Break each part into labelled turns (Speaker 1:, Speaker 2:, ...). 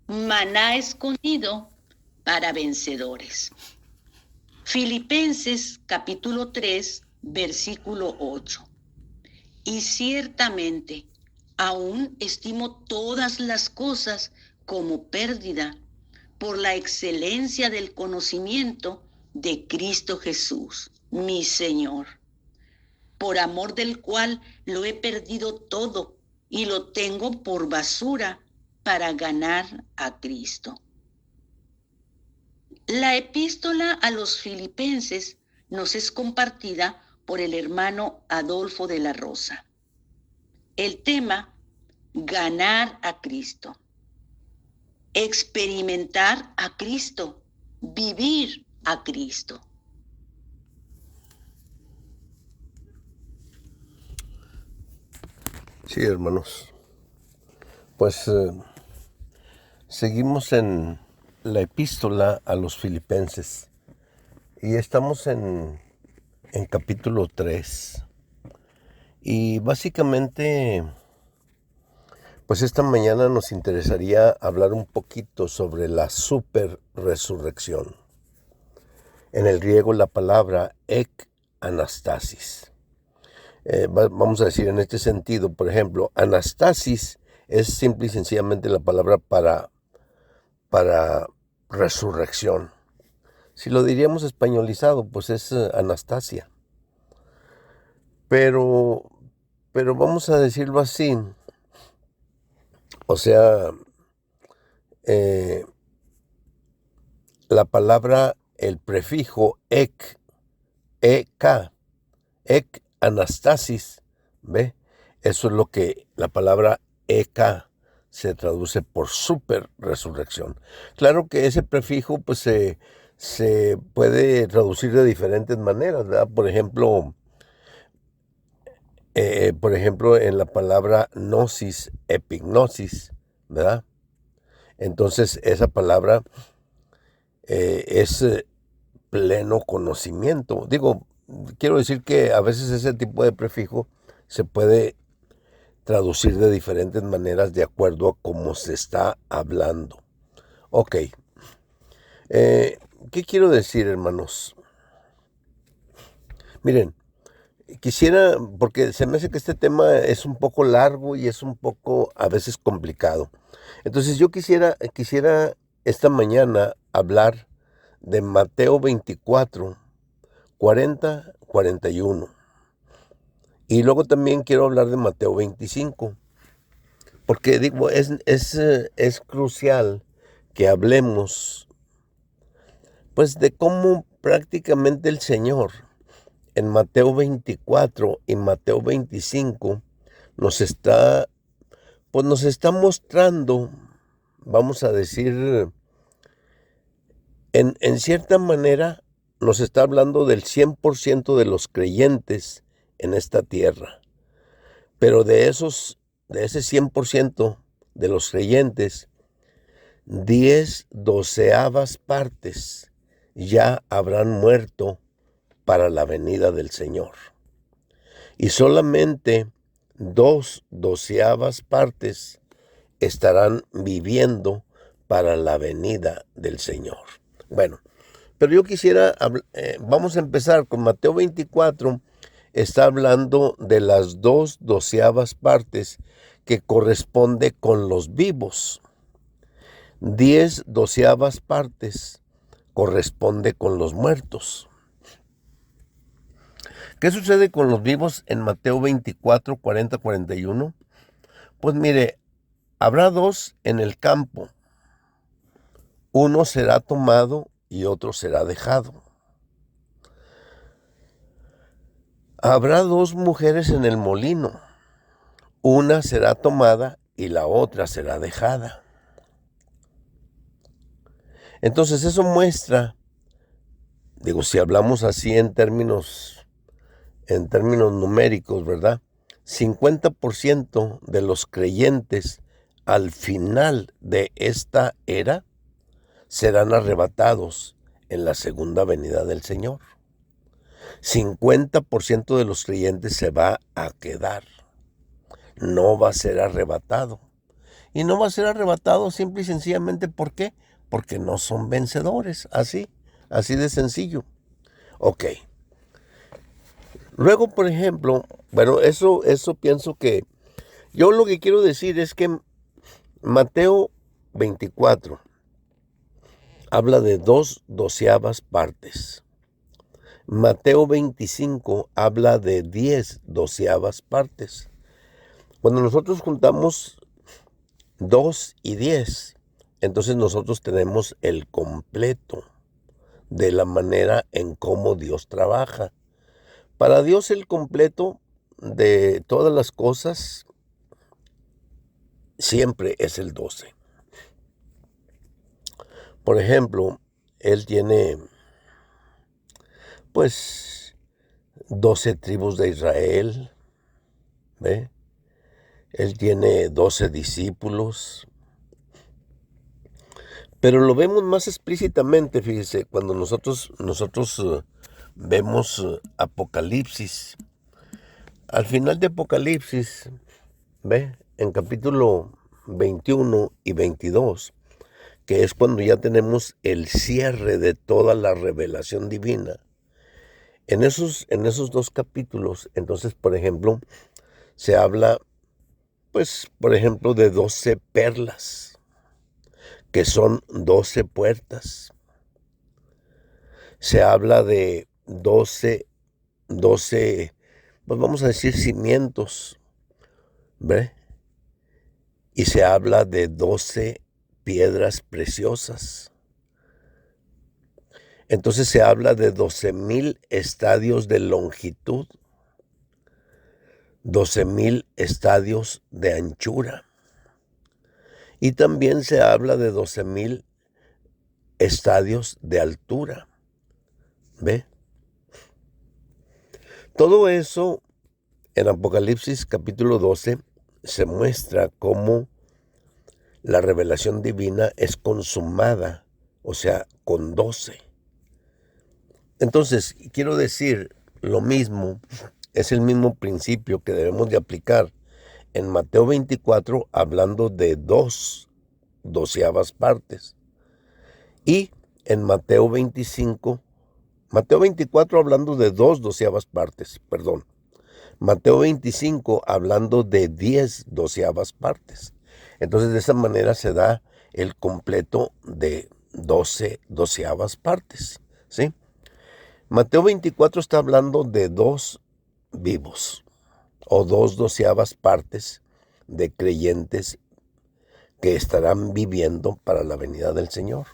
Speaker 1: maná escondido para vencedores. Filipenses capítulo 3, versículo 8. Y ciertamente, aún estimo todas las cosas como pérdida por la excelencia del conocimiento de Cristo Jesús, mi Señor, por amor del cual lo he perdido todo y lo tengo por basura para ganar a Cristo. La epístola a los filipenses nos es compartida por el hermano Adolfo de la Rosa. El tema, ganar a Cristo, experimentar a Cristo, vivir a Cristo.
Speaker 2: Sí, hermanos. Pues seguimos en la epístola a los filipenses y estamos en capítulo 3. Y básicamente, pues esta mañana nos interesaría hablar un poquito sobre la super resurrección. En el griego la palabra ek anastasis. Vamos a decir en este sentido, por ejemplo, anastasis es simple y sencillamente la palabra para resurrección. Si lo diríamos españolizado, pues es Anastasia. Pero vamos a decirlo así. O sea, la palabra, el prefijo ek anastasis, ¿ve? Eso es lo que la palabra ek se traduce por super resurrección. Claro que ese prefijo pues se puede traducir de diferentes maneras, ¿verdad? Por ejemplo, en la palabra gnosis, epignosis, ¿verdad? Entonces esa palabra es pleno conocimiento. Digo, quiero decir que a veces ese tipo de prefijo se puede traducir de diferentes maneras de acuerdo a cómo se está hablando. Ok. ¿Qué quiero decir, hermanos? Miren, quisiera, porque se me hace que este tema es un poco largo y es un poco a veces complicado. Entonces yo quisiera esta mañana hablar de Mateo 24, 40, 41. Y luego también quiero hablar de Mateo 25. Porque digo, es crucial que hablemos pues de cómo prácticamente el Señor en Mateo 24 y Mateo 25 nos está mostrando, vamos a decir, en cierta manera nos está hablando del 100% de los creyentes en esta tierra. Pero de ese 100% de los creyentes, 10/12 partes ya habrán muerto para la venida del Señor. Y solamente 2/12 partes estarán viviendo para la venida del Señor. Bueno, pero yo quisiera, vamos a empezar con Mateo 24, está hablando de las 2/12 partes que corresponde con los vivos. 10/12 partes corresponde con los muertos. ¿Qué sucede con los vivos en Mateo 24, 40, 41? Pues mire, habrá dos en el campo. Uno será tomado y otro será dejado. Habrá dos mujeres en el molino. Una será tomada y la otra será dejada. Entonces eso muestra, digo, si hablamos así en términos numéricos, ¿verdad? 50% de los creyentes al final de esta era serán arrebatados en la segunda venida del Señor. 50% de los creyentes se va a quedar, no va a ser arrebatado. y no va a ser arrebatado simple y sencillamente, ¿por qué? Porque no son vencedores, así de sencillo. Ok. Luego, por ejemplo, bueno, eso pienso que, yo lo que quiero decir es que Mateo 24 habla de 2/12 partes. Mateo 25 habla de 10/12 partes. Cuando nosotros juntamos 2 y 10, entonces nosotros tenemos el completo de la manera en cómo Dios trabaja. Para Dios el completo de todas las cosas siempre es el 12. Por ejemplo, Él tiene pues 12 tribus de Israel, ¿ve? Él tiene 12 discípulos, pero lo vemos más explícitamente, fíjese, cuando nosotros vemos Apocalipsis. Al final de Apocalipsis, ¿ve? En capítulo 21 y 22, que es cuando ya tenemos el cierre de toda la revelación divina. En esos 2 capítulos, entonces, por ejemplo, se habla, pues, por ejemplo, de 12 perlas, que son 12 puertas. Se habla de 12, pues vamos a decir cimientos, ¿ve? Y se habla de 12 piedras preciosas. Entonces se habla de 12,000 estadios de longitud, 12,000 estadios de anchura. Y también se habla de 12,000 estadios de altura. ¿Ve? Todo eso en Apocalipsis capítulo 12 se muestra cómo la revelación divina es consumada, o sea, con 12. Entonces, quiero decir lo mismo, es el mismo principio que debemos de aplicar en Mateo 24, hablando de 2/12 partes. Y en Mateo 24 hablando de 2/12 partes, perdón. Mateo 25 hablando de 10/12 partes. Entonces de esa manera se da el completo de 12/12 partes, ¿sí? Mateo 24 está hablando de 2 vivos o 2/12 partes de creyentes que estarán viviendo para la venida del Señor.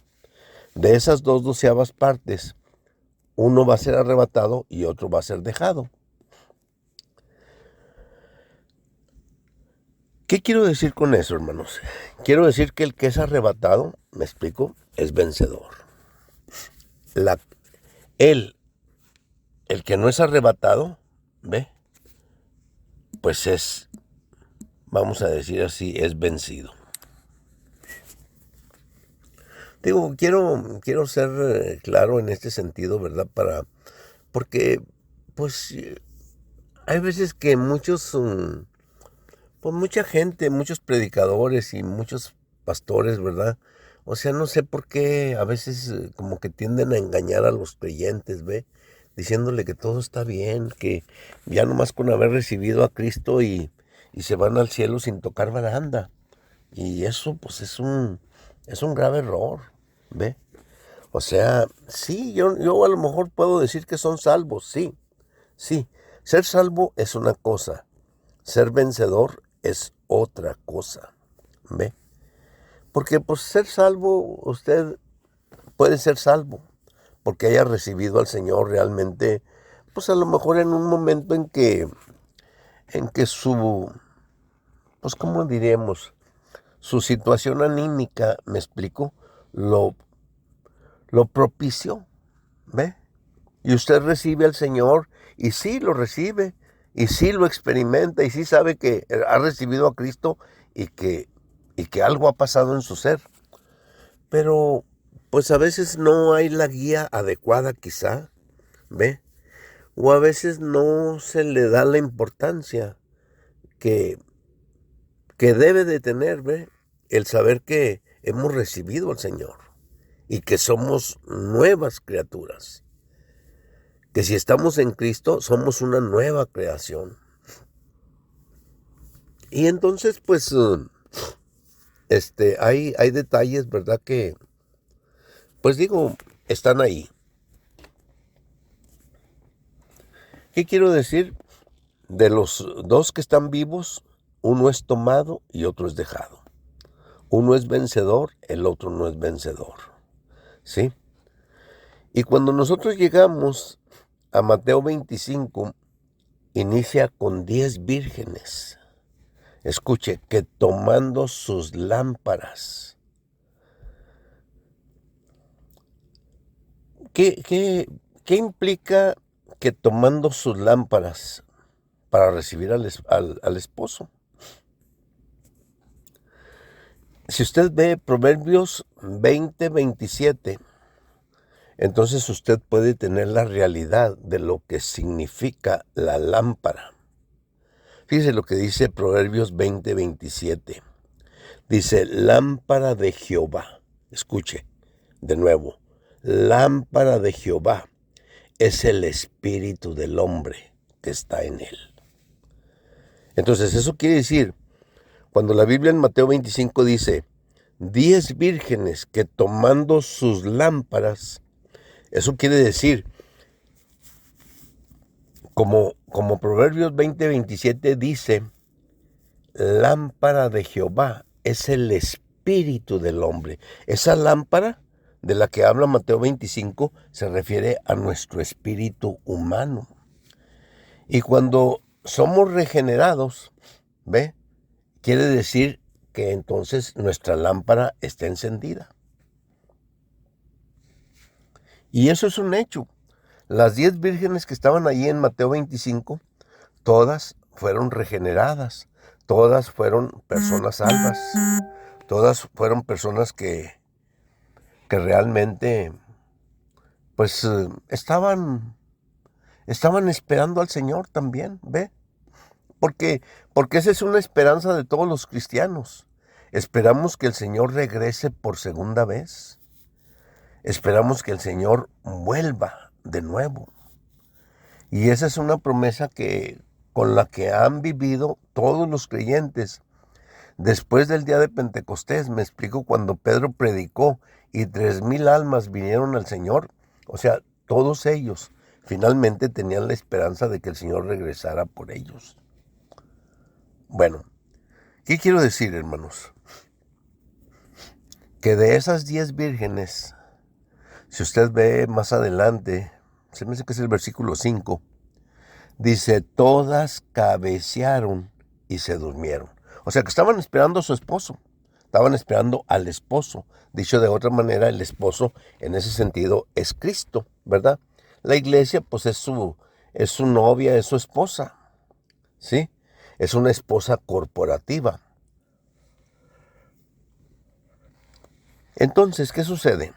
Speaker 2: De esas 2/12 partes, uno va a ser arrebatado y otro va a ser dejado. ¿Qué quiero decir con eso, hermanos? Quiero decir que el que es arrebatado, me explico, es vencedor. El que no es arrebatado, ¿ve? Pues es, vamos a decir así, es vencido. Digo, quiero ser claro en este sentido, ¿verdad? Porque, pues, hay veces que pues mucha gente, muchos predicadores y muchos pastores, ¿verdad? O sea, no sé por qué a veces como que tienden a engañar a los creyentes, ¿ve? Diciéndole que todo está bien, que ya nomás con haber recibido a Cristo y se van al cielo sin tocar baranda. Y eso, pues, es un grave error, ¿ve? O sea, sí, yo a lo mejor puedo decir que son salvos, sí, sí. Ser salvo es una cosa, ser vencedor es otra cosa, ¿ve? Porque pues ser salvo, usted puede ser salvo, porque haya recibido al Señor realmente, pues a lo mejor en un momento en que pues ¿cómo diríamos? Su situación anímica, me explico, lo propició, ¿ve? Y usted recibe al Señor y sí lo recibe y sí lo experimenta y sí sabe que ha recibido a Cristo y que algo ha pasado en su ser. Pero pues a veces no hay la guía adecuada quizá, ¿ve? O a veces no se le da la importancia que debe de tener, ¿ve? el saber que hemos recibido al Señor y que somos nuevas criaturas. Que si estamos en Cristo, somos una nueva creación. Y entonces, pues, hay detalles, ¿verdad? Que, pues digo, están ahí. ¿Qué quiero decir? De los dos que están vivos, uno es tomado y otro es dejado. Uno es vencedor, el otro no es vencedor. ¿Sí? Y cuando nosotros llegamos a Mateo 25, inicia con 10 vírgenes. Escuche, que tomando sus lámparas. ¿Qué implica que tomando sus lámparas para recibir al esposo? Si usted ve Proverbios 20:27, entonces usted puede tener la realidad de lo que significa la lámpara. Fíjese lo que dice Proverbios 20:27. Dice, lámpara de Jehová. Escuche, de nuevo. Lámpara de Jehová es el espíritu del hombre que está en él. Entonces, eso quiere decir, cuando la Biblia en Mateo 25 dice, 10 vírgenes que tomando sus lámparas, eso quiere decir, como Proverbios 20:27 dice, lámpara de Jehová es el espíritu del hombre. Esa lámpara de la que habla Mateo 25 se refiere a nuestro espíritu humano. Y cuando somos regenerados, ¿ve? Quiere decir que entonces nuestra lámpara está encendida. Y eso es un hecho. Las 10 vírgenes que estaban allí en Mateo 25, todas fueron regeneradas, todas fueron personas salvas, todas fueron personas que realmente pues estaban esperando al Señor también, ¿ve? Porque esa es una esperanza de todos los cristianos. Esperamos que el Señor regrese por segunda vez. Esperamos que el Señor vuelva de nuevo. Y esa es una promesa con la que han vivido todos los creyentes. Después del día de Pentecostés, me explico, cuando Pedro predicó y 3,000 almas vinieron al Señor, o sea, todos ellos finalmente tenían la esperanza de que el Señor regresara por ellos. Bueno, ¿qué quiero decir, hermanos? Que de esas 10 vírgenes, si usted ve más adelante, se me hace que es el versículo 5, dice, todas cabecearon y se durmieron. O sea que estaban esperando a su esposo, estaban esperando al esposo. Dicho de otra manera, el esposo en ese sentido es Cristo, ¿verdad? La iglesia pues es su novia, es su esposa, ¿sí? Es una esposa corporativa. Entonces, ¿qué sucede?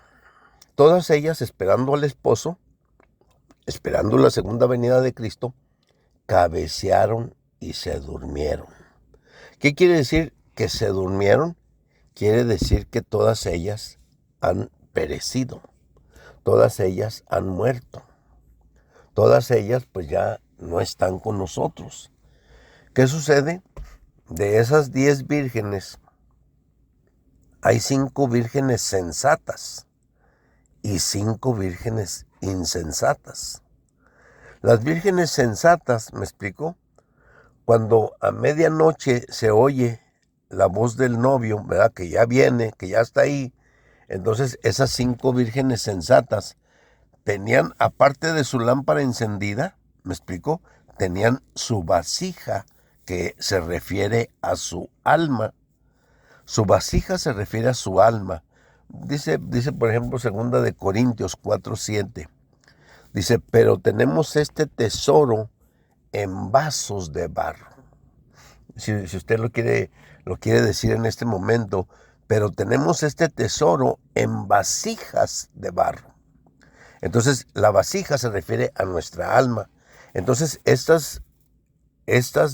Speaker 2: Todas ellas esperando al esposo, esperando la segunda venida de Cristo, cabecearon y se durmieron. ¿Qué quiere decir que se durmieron? Quiere decir que todas ellas han perecido, todas ellas han muerto, todas ellas pues ya no están con nosotros. ¿Qué sucede? De esas 10 vírgenes, hay 5 vírgenes sensatas y 5 vírgenes insensatas. Las vírgenes sensatas, ¿me explico? Cuando a medianoche se oye la voz del novio, ¿verdad? Que ya viene, que ya está ahí. Entonces esas 5 vírgenes sensatas tenían, aparte de su lámpara encendida, ¿me explico? Tenían su vasija, que se refiere a su alma. Su vasija se refiere a su alma. Dice por ejemplo, 2 de Corintios 4:7. Dice, pero tenemos este tesoro en vasos de barro. Si usted lo quiere decir en este momento, pero tenemos este tesoro en vasijas de barro. Entonces, la vasija se refiere a nuestra alma. Entonces, estas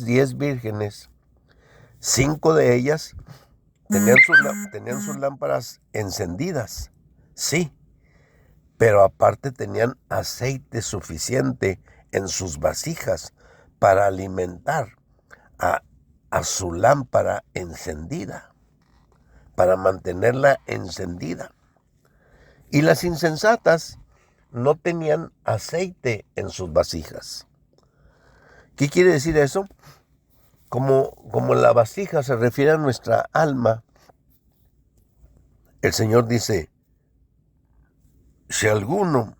Speaker 2: 10 vírgenes, 5 de ellas tenían sus lámparas encendidas, sí, pero aparte tenían aceite suficiente en sus vasijas para alimentar a, a su lámpara encendida, para mantenerla encendida. Y las insensatas no tenían aceite en sus vasijas. ¿Qué quiere decir eso? Como la vasija se refiere a nuestra alma, el Señor dice, si alguno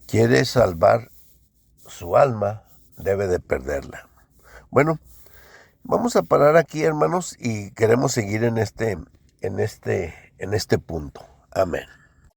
Speaker 2: quiere salvar su alma, debe de perderla. Bueno, vamos a parar aquí, hermanos, y queremos seguir en este punto. Amén.